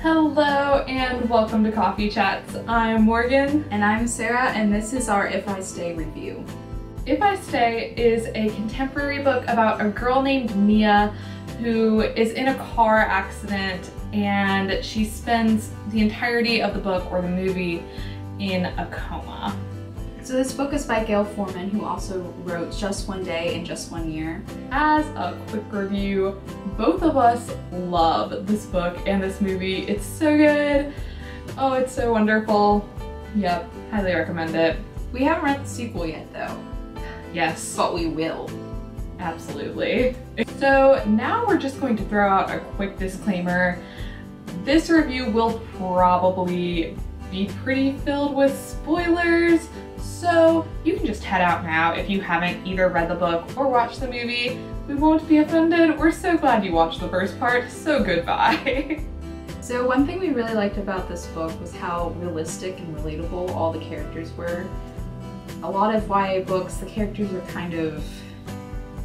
Hello and welcome to Coffee Chats. I'm Morgan. And I'm Sarah, and this is our If I Stay review. If I Stay is a contemporary book about a girl named Mia who is in a car accident and she spends the entirety of the book or the movie in a coma. So this book is by Gail Forman, who also wrote Just One Day and Just One Year. As a quick review, both of us love this book and this movie. It's so good. Oh, it's so wonderful. Yep, highly recommend it. We haven't read the sequel yet though. Yes. But we will. Absolutely. So now we're just going to throw out a quick disclaimer. This review will probably be pretty filled with spoilers, so you can just head out now if you haven't either read the book or watched the movie. We won't be offended. We're so glad you watched the first part, so goodbye. So one thing we really liked about this book was how realistic and relatable all the characters were. A lot of YA books, the characters are kind of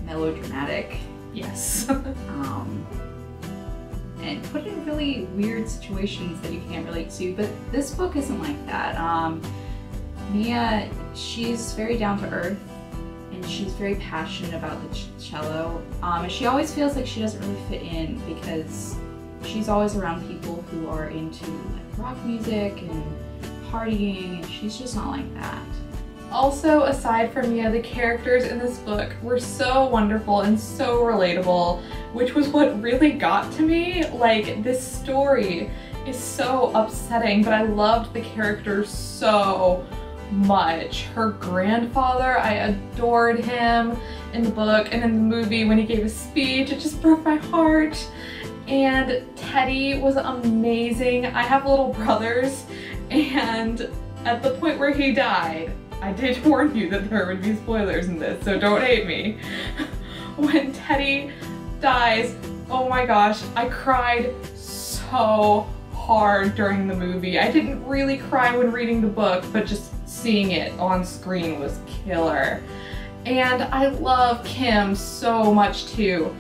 melodramatic. Yes. And put in really weird situations that you can't relate to, but this book isn't like that. Mia, she's very down to earth and she's very passionate about the cello. And she always feels like she doesn't really fit in because she's always around people who are into like rock music and partying, and she's just not like that. Also, aside from Mia, the characters in this book were so wonderful and so relatable, which was what really got to me. Like, this story is so upsetting, but I loved the characters so much. Her grandfather, I adored him in the book, and in the movie when he gave a speech, it just broke my heart. And Teddy was amazing. I have little brothers, and at the point where he died, I did warn you that there would be spoilers in this, so don't hate me. When Teddy dies, oh my gosh, I cried so hard during the movie. I didn't really cry when reading the book, but just seeing it on screen was killer. And I love Kim so much too.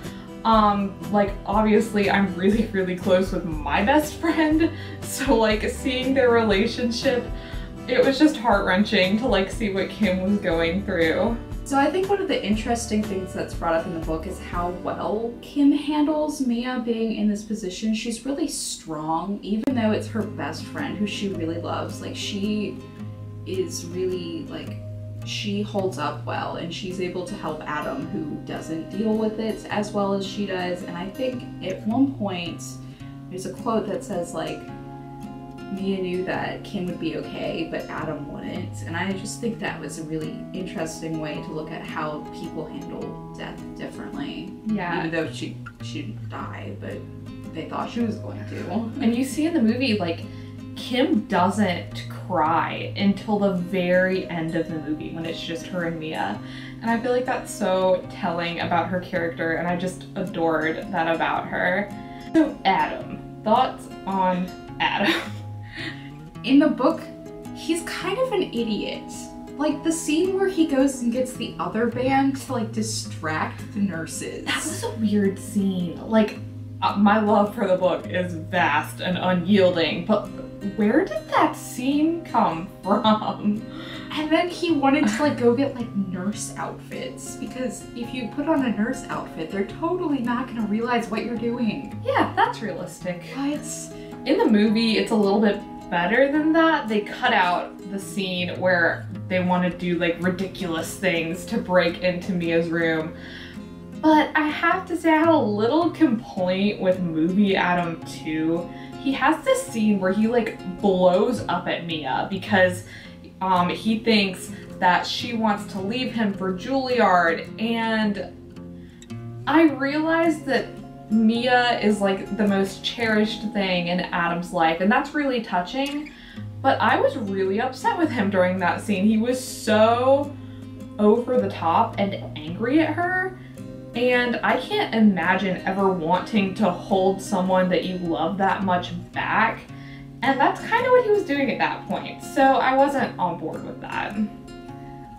Like, obviously I'm really close with my best friend, so like seeing their relationship, it was just heart-wrenching to like see what Kim was going through. So I think one of the interesting things that's brought up in the book is how well Kim handles Mia being in this position. She's really strong, even though it's her best friend who she really loves. Like, she is really like, she holds up well, and she's able to help Adam, who doesn't deal with it as well as she does. And I think at one point there's a quote that says like, Mia knew that Kim would be okay, but Adam wouldn't. And I just think that was a really interesting way to look at how people handle death differently. Yeah. Even though she didn't die, but they thought she was going to. And you see in the movie, like, Kim doesn't cry until the very end of the movie when it's just her and Mia. And I feel like that's so telling about her character, and I just adored that about her. So Adam, thoughts on Adam? In the book, he's kind of an idiot. Like, the scene where he goes and gets the other band to like distract the nurses. That was a weird scene. Like, my love for the book is vast and unyielding, but where did that scene come from? And then he wanted to like go get like nurse outfits, because if you put on a nurse outfit, they're totally not gonna realize what you're doing. Yeah, that's realistic. What? In the movie, it's a little bit better than that. They cut out the scene where they want to do like ridiculous things to break into Mia's room. But I have to say I had a little complaint with movie Adam 2. He has this scene where he like blows up at Mia because he thinks that she wants to leave him for Juilliard, and I realized that Mia is like the most cherished thing in Adam's life, and that's really touching, but I was really upset with him during that scene. He was so over the top and angry at her, and I can't imagine ever wanting to hold someone that you love that much back, and that's kind of what he was doing at that point, so I wasn't on board with that.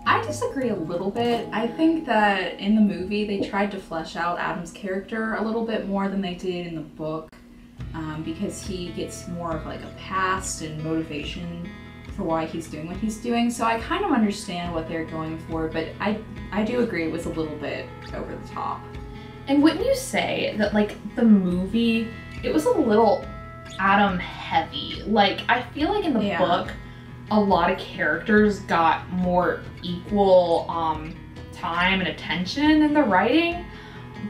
I disagree a little bit. I think that in the movie they tried to flesh out Adam's character a little bit more than they did in the book. because he gets more of like a past and motivation for why he's doing what he's doing. So I kind of understand what they're going for, but I do agree it was a little bit over the top. And wouldn't you say that like the movie, it was a little Adam heavy? Like I feel like in the book, a lot of characters got more equal time and attention in the writing,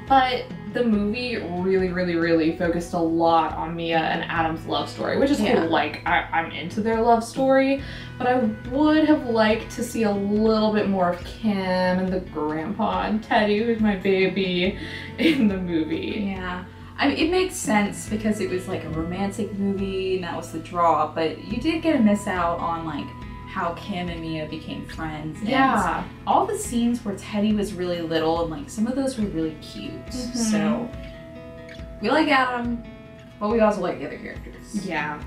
but the movie really focused a lot on Mia and Adam's love story, which is cool. Like I'm into their love story, but I would have liked to see a little bit more of Kim and the grandpa and Teddy, who's my baby, in the movie. Yeah. I mean, it makes sense because it was like a romantic movie and that was the draw, but you did get to miss out on like how Kim and Mia became friends. Yeah. And all the scenes where Teddy was really little and like some of those were really cute. So we like Adam, but we also like the other characters. Yeah.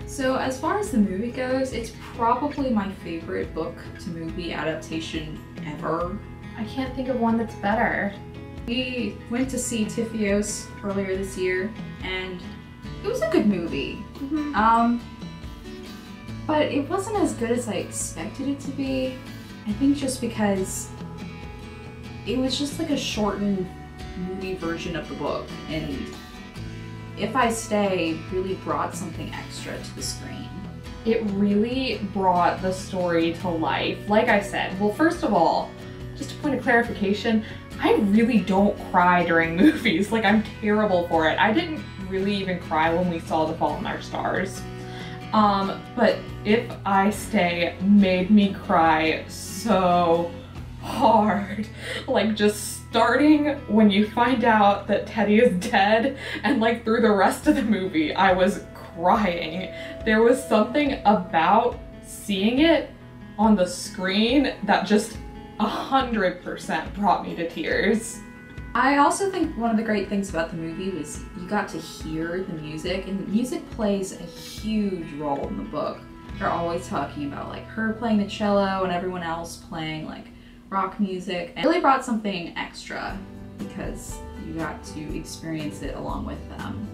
So as far as the movie goes, it's probably my favorite book to movie adaptation ever. I can't think of one that's better. We went to see Tifios earlier this year, and it was a good movie. But it wasn't as good as I expected it to be. I think just because it was just like a shortened movie version of the book, and If I Stay really brought something extra to the screen. It really brought the story to life. Like I said, well, first of all, just a point of clarification, I really don't cry during movies. Like, I'm terrible for it. I didn't really even cry when we saw The Fault in Our Stars. But If I Stay made me cry so hard. Like, just starting when you find out that Teddy is dead, and like through the rest of the movie, I was crying. There was something about seeing it on the screen that just 100% brought me to tears. I also think one of the great things about the movie was you got to hear the music, and the music plays a huge role in the book. They're always talking about like her playing the cello and everyone else playing like rock music. It really brought something extra because you got to experience it along with them.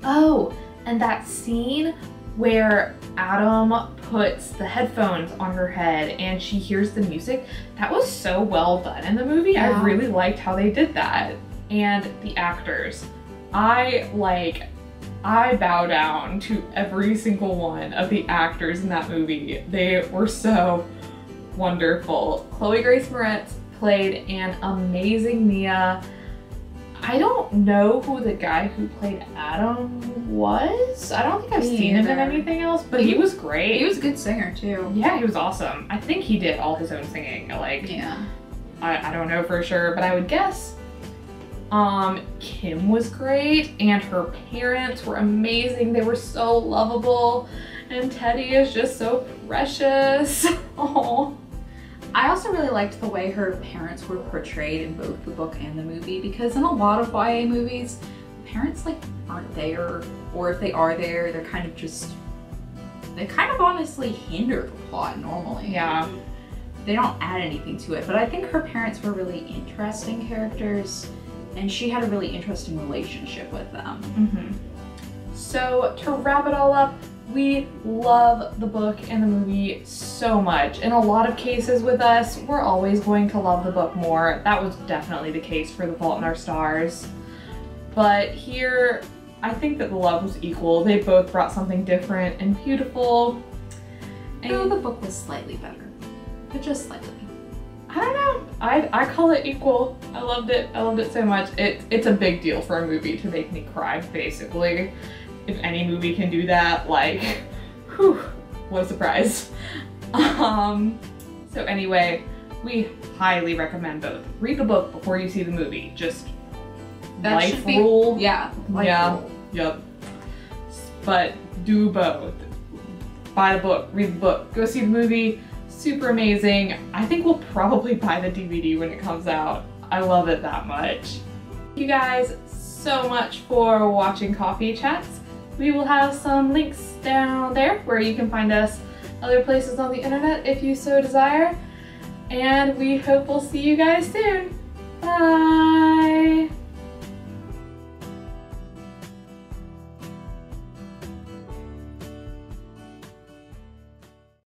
Oh, and that scene where Adam puts the headphones on her head and she hears the music, that was so well done in the movie. Yeah. I really liked how they did that. And the actors. I bow down to every single one of the actors in that movie. They were so wonderful. Chloe Grace Moretz played an amazing Mia. I don't know who the guy who played Adam was. I don't think I've seen him in anything else, but he was great. He was a good singer too. Yeah, he was awesome. I think he did all his own singing. Like, yeah. I don't know for sure, but I would guess. Kim was great, and her parents were amazing. They were so lovable, and Teddy is just so precious. Oh. I also really liked the way her parents were portrayed in both the book and the movie, because in a lot of YA movies, parents like aren't there, or if they are there, they kind of honestly hinder the plot normally. Yeah. They don't add anything to it, but I think her parents were really interesting characters, and she had a really interesting relationship with them. So to wrap it all up, we love the book and the movie so much. In a lot of cases with us, we're always going to love the book more. That was definitely the case for The Fault in Our Stars. But here, I think that the love was equal. They both brought something different and beautiful. And no, the book was slightly better, but just slightly. I don't know. I call it equal. I loved it. I loved it so much. It's a big deal for a movie to make me cry, basically. If any movie can do that, like, whew, what a surprise. So anyway, we highly recommend both. Read the book before you see the movie. Just that life rule. Yeah. Rule. Yep. But do both. Buy the book, read the book, go see the movie. Super amazing. I think we'll probably buy the DVD when it comes out. I love it that much. Thank you guys so much for watching Coffee Chats. We will have some links down there where you can find us other places on the internet if you so desire. And we hope we'll see you guys soon. Bye!